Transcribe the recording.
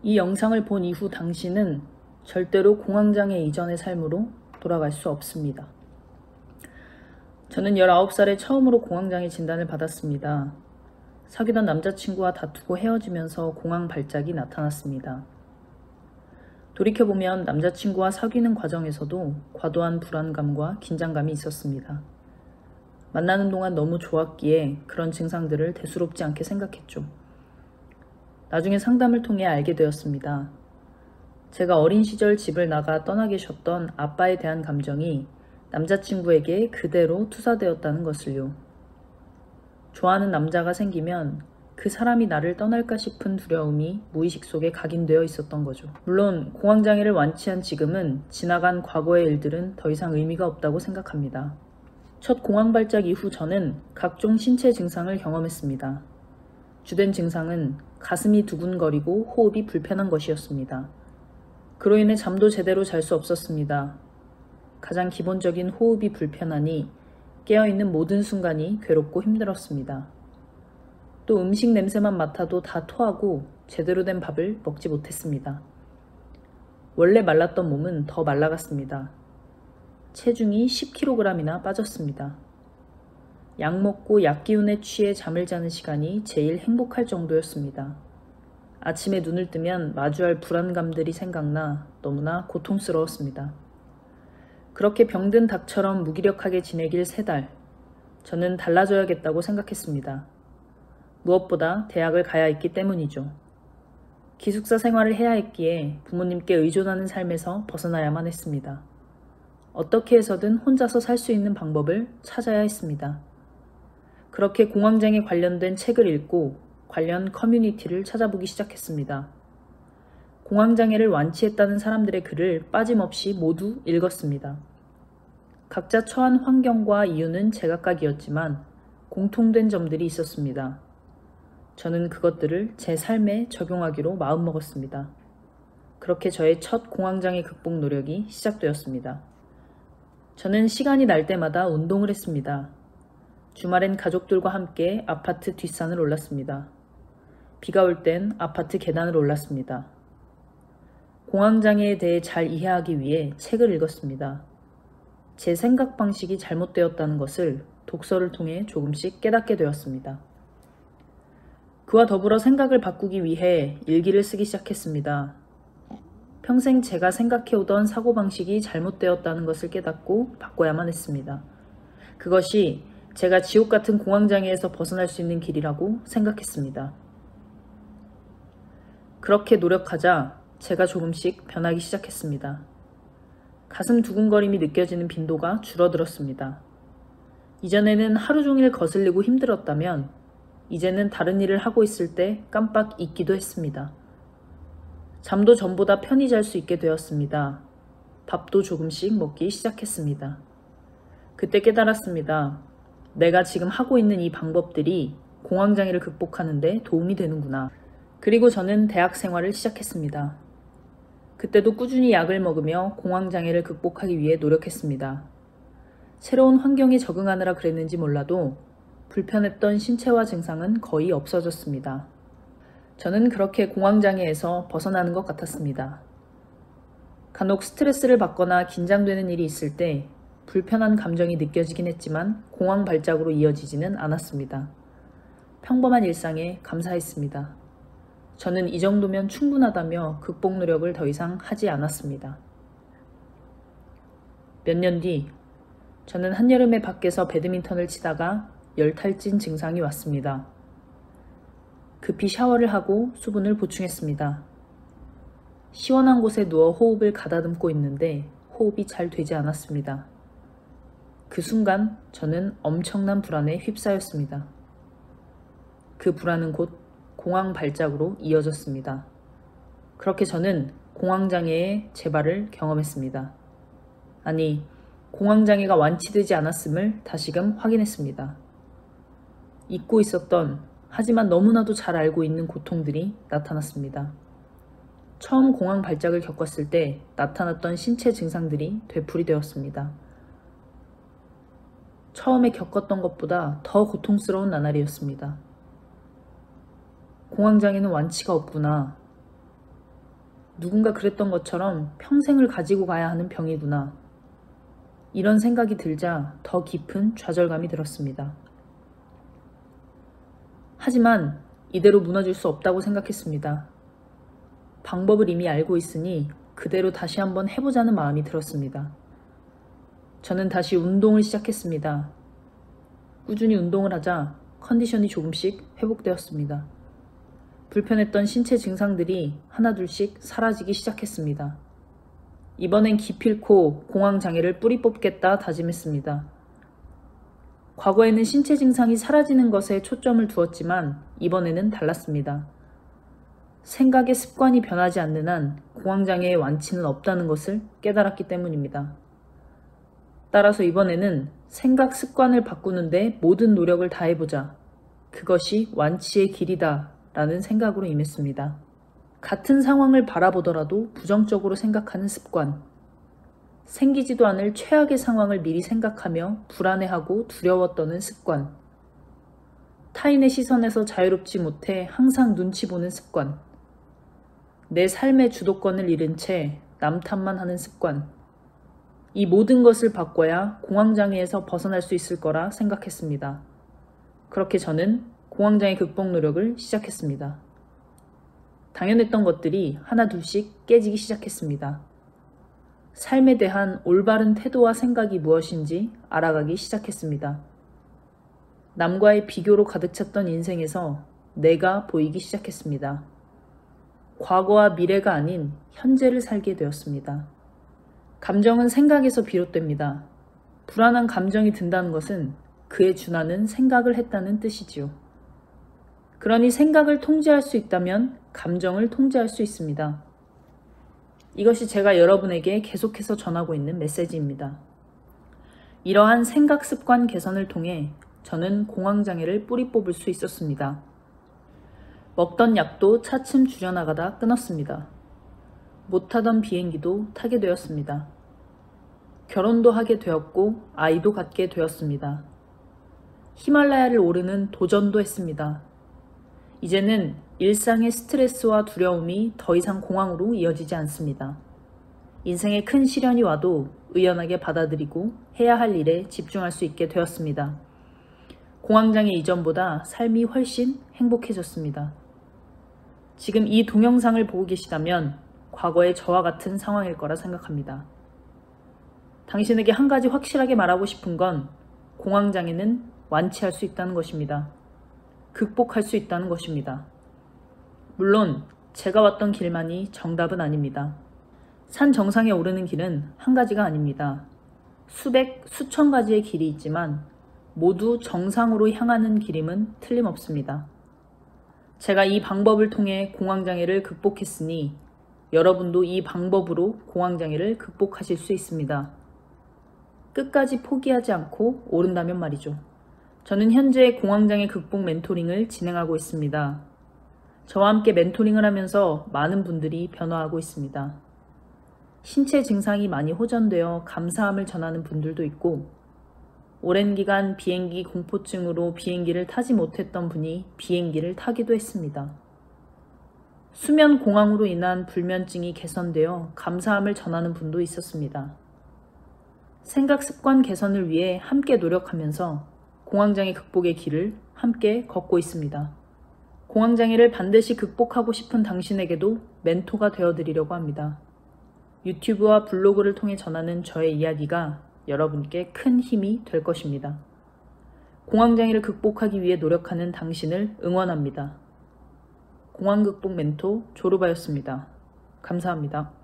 이 영상을 본 이후 당신은 절대로 공황장애 이전의 삶으로 돌아갈 수 없습니다. 저는 19살에 처음으로 공황장애 진단을 받았습니다. 사귀던 남자친구와 다투고 헤어지면서 공황 발작이 나타났습니다. 돌이켜보면 남자친구와 사귀는 과정에서도 과도한 불안감과 긴장감이 있었습니다. 만나는 동안 너무 좋았기에 그런 증상들을 대수롭지 않게 생각했죠. 나중에 상담을 통해 알게 되었습니다. 제가 어린 시절 집을 나가 떠나 계셨던 아빠에 대한 감정이 남자친구에게 그대로 투사되었다는 것을요. 좋아하는 남자가 생기면 그 사람이 나를 떠날까 싶은 두려움이 무의식 속에 각인되어 있었던 거죠. 물론 공황장애를 완치한 지금은 지나간 과거의 일들은 더 이상 의미가 없다고 생각합니다. 첫 공황 발작 이후 저는 각종 신체 증상을 경험했습니다. 주된 증상은 가슴이 두근거리고 호흡이 불편한 것이었습니다. 그로 인해 잠도 제대로 잘 수 없었습니다. 가장 기본적인 호흡이 불편하니 깨어있는 모든 순간이 괴롭고 힘들었습니다. 또 음식 냄새만 맡아도 다 토하고 제대로 된 밥을 먹지 못했습니다. 원래 말랐던 몸은 더 말라갔습니다. 체중이 10kg이나 빠졌습니다. 약 먹고 약 기운에 취해 잠을 자는 시간이 제일 행복할 정도였습니다. 아침에 눈을 뜨면 마주할 불안감들이 생각나 너무나 고통스러웠습니다. 그렇게 병든 닭처럼 무기력하게 지내길 3달, 저는 달라져야겠다고 생각했습니다. 무엇보다 대학을 가야 했기 때문이죠. 기숙사 생활을 해야 했기에 부모님께 의존하는 삶에서 벗어나야만 했습니다. 어떻게 해서든 혼자서 살 수 있는 방법을 찾아야 했습니다. 그렇게 공황장애 관련된 책을 읽고 관련 커뮤니티를 찾아보기 시작했습니다. 공황장애를 완치했다는 사람들의 글을 빠짐없이 모두 읽었습니다. 각자 처한 환경과 이유는 제각각이었지만 공통된 점들이 있었습니다. 저는 그것들을 제 삶에 적용하기로 마음먹었습니다. 그렇게 저의 첫 공황장애 극복 노력이 시작되었습니다. 저는 시간이 날 때마다 운동을 했습니다. 주말엔 가족들과 함께 아파트 뒷산을 올랐습니다. 비가 올 땐 아파트 계단을 올랐습니다. 공황장애에 대해 잘 이해하기 위해 책을 읽었습니다. 제 생각 방식이 잘못되었다는 것을 독서를 통해 조금씩 깨닫게 되었습니다. 그와 더불어 생각을 바꾸기 위해 일기를 쓰기 시작했습니다. 평생 제가 생각해오던 사고방식이 잘못되었다는 것을 깨닫고 바꿔야만 했습니다. 그것이 제가 지옥 같은 공황장애에서 벗어날 수 있는 길이라고 생각했습니다. 그렇게 노력하자 제가 조금씩 변하기 시작했습니다. 가슴 두근거림이 느껴지는 빈도가 줄어들었습니다. 이전에는 하루 종일 거슬리고 힘들었다면 이제는 다른 일을 하고 있을 때 깜빡 잊기도 했습니다. 잠도 전보다 편히 잘 수 있게 되었습니다. 밥도 조금씩 먹기 시작했습니다. 그때 깨달았습니다. 내가 지금 하고 있는 이 방법들이 공황장애를 극복하는 데 도움이 되는구나. 그리고 저는 대학 생활을 시작했습니다. 그때도 꾸준히 약을 먹으며 공황장애를 극복하기 위해 노력했습니다. 새로운 환경에 적응하느라 그랬는지 몰라도 불편했던 신체화 증상은 거의 없어졌습니다. 저는 그렇게 공황장애에서 벗어나는 것 같았습니다. 간혹 스트레스를 받거나 긴장되는 일이 있을 때 불편한 감정이 느껴지긴 했지만 공황 발작으로 이어지지는 않았습니다. 평범한 일상에 감사했습니다. 저는 이 정도면 충분하다며 극복 노력을 더 이상 하지 않았습니다. 몇 년 뒤, 저는 한여름에 밖에서 배드민턴을 치다가 열탈진 증상이 왔습니다. 급히 샤워를 하고 수분을 보충했습니다. 시원한 곳에 누워 호흡을 가다듬고 있는데 호흡이 잘 되지 않았습니다. 그 순간 저는 엄청난 불안에 휩싸였습니다. 그 불안은 곧 공황 발작으로 이어졌습니다. 그렇게 저는 공황장애의 재발을 경험했습니다. 아니, 공황장애가 완치되지 않았음을 다시금 확인했습니다. 잊고 있었던 하지만 너무나도 잘 알고 있는 고통들이 나타났습니다. 처음 공황 발작을 겪었을 때 나타났던 신체 증상들이 되풀이되었습니다. 처음에 겪었던 것보다 더 고통스러운 나날이었습니다. 공황장애는 완치가 없구나. 누군가 그랬던 것처럼 평생을 가지고 가야 하는 병이구나. 이런 생각이 들자 더 깊은 좌절감이 들었습니다. 하지만 이대로 무너질 수 없다고 생각했습니다. 방법을 이미 알고 있으니 그대로 다시 한번 해보자는 마음이 들었습니다. 저는 다시 운동을 시작했습니다. 꾸준히 운동을 하자 컨디션이 조금씩 회복되었습니다. 불편했던 신체 증상들이 하나둘씩 사라지기 시작했습니다. 이번엔 기필코 공황장애를 뿌리 뽑겠다 다짐했습니다. 과거에는 신체 증상이 사라지는 것에 초점을 두었지만 이번에는 달랐습니다. 생각의 습관이 변하지 않는 한 공황장애의 완치는 없다는 것을 깨달았기 때문입니다. 따라서 이번에는 생각 습관을 바꾸는데 모든 노력을 다해보자. 그것이 완치의 길이다 라는 생각으로 임했습니다. 같은 상황을 바라보더라도 부정적으로 생각하는 습관. 생기지도 않을 최악의 상황을 미리 생각하며 불안해하고 두려워 떠는 습관. 타인의 시선에서 자유롭지 못해 항상 눈치 보는 습관. 내 삶의 주도권을 잃은 채 남 탓만 하는 습관. 이 모든 것을 바꿔야 공황장애에서 벗어날 수 있을 거라 생각했습니다. 그렇게 저는 공황장애 극복 노력을 시작했습니다. 당연했던 것들이 하나둘씩 깨지기 시작했습니다. 삶에 대한 올바른 태도와 생각이 무엇인지 알아가기 시작했습니다. 남과의 비교로 가득 찼던 인생에서 내가 보이기 시작했습니다. 과거와 미래가 아닌 현재를 살게 되었습니다. 감정은 생각에서 비롯됩니다. 불안한 감정이 든다는 것은 그에 준하는 생각을 했다는 뜻이지요. 그러니 생각을 통제할 수 있다면 감정을 통제할 수 있습니다. 이것이 제가 여러분에게 계속해서 전하고 있는 메시지입니다. 이러한 생각 습관 개선을 통해 저는 공황장애를 뿌리 뽑을 수 있었습니다. 먹던 약도 차츰 줄여나가다 끊었습니다. 못 타던 비행기도 타게 되었습니다. 결혼도 하게 되었고 아이도 갖게 되었습니다. 히말라야를 오르는 도전도 했습니다. 이제는 일상의 스트레스와 두려움이 더 이상 공황으로 이어지지 않습니다. 인생에 큰 시련이 와도 의연하게 받아들이고 해야 할 일에 집중할 수 있게 되었습니다. 공황장애 이전보다 삶이 훨씬 행복해졌습니다. 지금 이 동영상을 보고 계시다면 과거의 저와 같은 상황일 거라 생각합니다. 당신에게 한 가지 확실하게 말하고 싶은 건 공황장애는 완치할 수 있다는 것입니다. 극복할 수 있다는 것입니다. 물론 제가 왔던 길만이 정답은 아닙니다. 산 정상에 오르는 길은 한 가지가 아닙니다. 수백, 수천 가지의 길이 있지만 모두 정상으로 향하는 길임은 틀림없습니다. 제가 이 방법을 통해 공황장애를 극복했으니 여러분도 이 방법으로 공황장애를 극복하실 수 있습니다. 끝까지 포기하지 않고 오른다면 말이죠. 저는 현재 공황장애 극복 멘토링을 진행하고 있습니다. 저와 함께 멘토링을 하면서 많은 분들이 변화하고 있습니다. 신체 증상이 많이 호전되어 감사함을 전하는 분들도 있고 오랜 기간 비행기 공포증으로 비행기를 타지 못했던 분이 비행기를 타기도 했습니다. 수면 공황으로 인한 불면증이 개선되어 감사함을 전하는 분도 있었습니다. 생각 습관 개선을 위해 함께 노력하면서 공황장애 극복의 길을 함께 걷고 있습니다. 공황장애를 반드시 극복하고 싶은 당신에게도 멘토가 되어드리려고 합니다. 유튜브와 블로그를 통해 전하는 저의 이야기가 여러분께 큰 힘이 될 것입니다. 공황장애를 극복하기 위해 노력하는 당신을 응원합니다. 공황극복 멘토 조르바였습니다. 감사합니다.